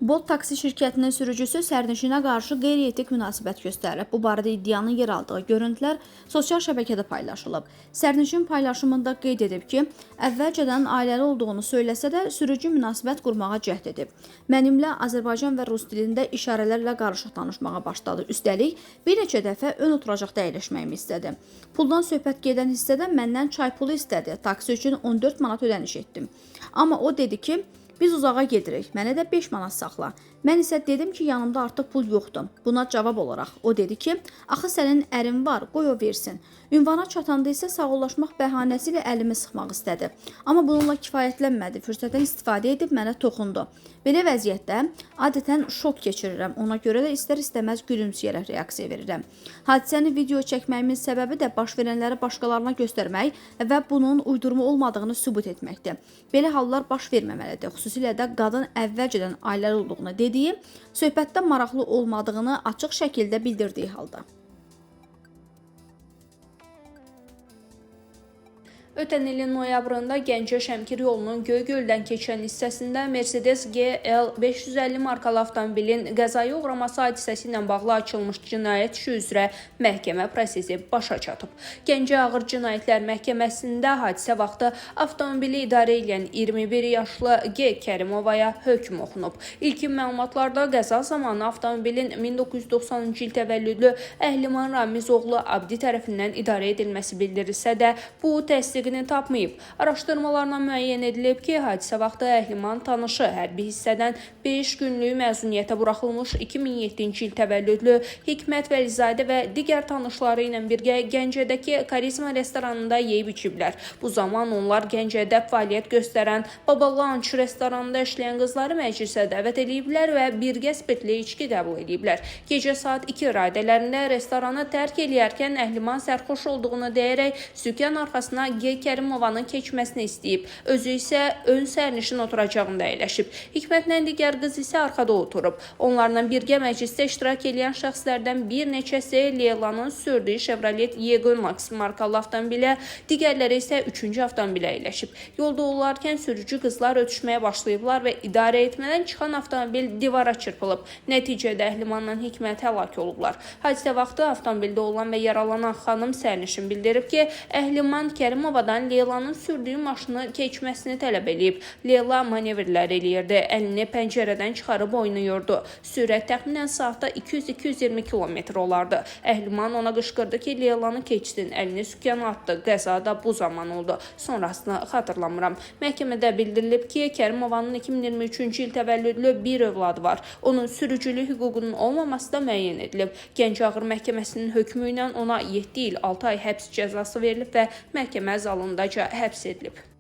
Bolt taksi şirkətinin sürücüsü sərnişinə qarşı qeyri-etik münasibət göstərib. Bu barədə iddianın yer aldığı görüntülər sosial şəbəkədə paylaşılıb. Sərnişin paylaşımında qeyd edib ki, əvvəlcədən ailəli olduğunu söyləsə də sürücü münasibət qurmağa cəhd edib. Mənimlə Azərbaycan və rus dilində işarələrlə qarışıq danışmağa başladı. Üstəlik, bir neçə dəfə ön oturacaqda əyləşməyimi istədi. Puldan söhbət gedən hissədə məndən çay pulu istədi. Taksi üçün 14 manat ödəniş etdim. Amma o dedi ki, biz uzağa gedirik, mənə də 5 manat saxla. Mən isə dedim ki, yanımda artıq pul yoxdur. Buna cavab olaraq o dedi ki, axı sənin ərin var, qoy o versin. Ünvana çatanda isə sağollaşmaq bəhanəsi ilə əlimi sıxmaq istədi. Amma bununla kifayətlənmədi, fürsətdən istifadə edib mənə toxundu. Belə vəziyyətdə adətən şok keçirirəm, ona görə də istər-istəməz gülümsəyərək reaksiya verirəm. Hadisəni video çəkməyimin səbəbi də baş verənləri başqalarına göstərmək və bunun uydurma olmadığını sübut etməkdir. Belə hallar baş verməməlidir, xüsusilə də qadın əvvəlcədən ailəli olduğunu dediyi, söhbətdə maraqlı olmadığını açıq şəkildə bildirdiyi halda. Ötən ilin noyabrında Gəncə-Şəmkir yolunun Göygöldən keçən hissəsində Mercedes GL 550 markalı avtomobilin qəzaya uğraması hadisəsi ilə bağlı açılmış cinayət işi üzrə məhkəmə prosesi başa çatıb. Gəncə Ağır Cinayətlər Məhkəməsində hadisə vaxtı avtomobili idarə edən 21 yaşlı G. Kərimovaya hökm oxunub. İlkin məlumatlarda qəza zamanı avtomobilin 1990-cı il təvəllüdlü Əhliman Ramiz oğlu Abdi tərəfindən idarə edilməsi bildirilsə də, bu təsdiq tapmayıb. Araşdırmalarla müəyyən edilib ki, hadisə vaxtı Əhliman tanışı hərbi hissədən 5 günlük məzuniyyətə buraxılmış 2007-ci il təvəllüdlü Hikmət Vəlizadə və digər tanışları ilə birgə Gəncədəki Karizma restoranında yeyib içiblər. Bu zaman onlar Gəncədə fəaliyyət göstərən Baba Lunch restoranında işləyən qızları məclisə dəvət ediblər və birgə spirtli içki qəbul ediblər. Gecə saat 2 radələrində restoranı tərk edərkən Əhliman sərxoş olduğunu deyərək sükan arxasına Kərimovanın keçməsini istəyib. Özü isə ön sərnişin oturacağında əyləşib. Hikmətlə digər qız isə arxada oturub. Onlarla birgə məclisdə iştirak edən şəxslərdən bir neçəsi Leylanın sürdüyü Chevrolet Yegon Max markalı avtomobilə, digərləri isə 3-cü avtomobilə əyləşib. Yolda olarkən sürücü qızlar ötüşməyə başlayıblar və idarə etmədən çıxan avtomobil divara çırpılıb. Nəticədə Əhlimanla Hikmət həlak olublar. Hadisə vaxtı avtomobildə olan və yaralanan xanım sərnişin bildirib ki, Əhliman Kərimovadan Leylanın sürdüyü maşını keçməsini tələb edib. Leyla manevrlər eləyirdi, əlini pəncərədən çıxarıb oynayırdı. Sürət təxminən saatda 200-220 km olardı. Əhliman ona qışqırdı ki, Leylanı keçsin, əlini sükana atdı. Qəza da bu zaman oldu. Sonrasını xatırlamıram. Məhkəmədə bildirilib ki, Kərimovanın 2023-cü il təvəllüdlü bir övladı var. Onun sürücülük hüququnun olmaması da müəyyən edilib. Gəncə Ağır Məhkəməsinin hökmü ilə ona 7 il 6 ay həbs cəzası verilib və məhkəmə zalındaca həbs edilib.